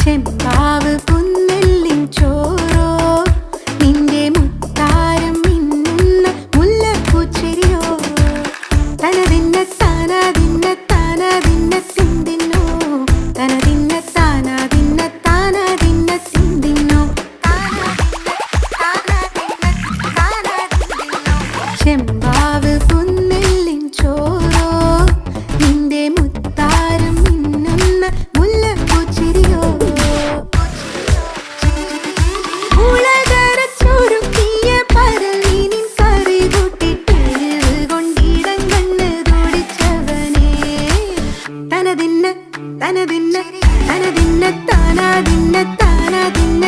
ചെമ്പാവ് പുന്നെല്ലിൻ ചോറോ നിന്റെ മുത്താരം മിന്നുന്ന മുല്ലപ്പൂച്ചെരിയോ തനതിന്ന താനാതിന്ന താനാതിന്ന തിന്തിന്നോ തനതിന്ന താനാതിന്ന താനാതിന്ന തിന്തിന്നോ ചെമ്പാവ് പുന്നെല്ലിൻ ചോറോ നിന്റെ മുത്താരം മിന്നുന്ന മുല്ലപ്പൂച്ചെരിയോ ഉളകരച്ചൊരുക്കിയ പരലിനിൻ കറി കൂട്ടിട്ടെരിവ് കൊണ്ടിടം കണ്ണ് തുടിച്ചവനേ തനതിന്ന തനതിന്ന തനതിന്ന താനാതിന്ന താനാതിന്ന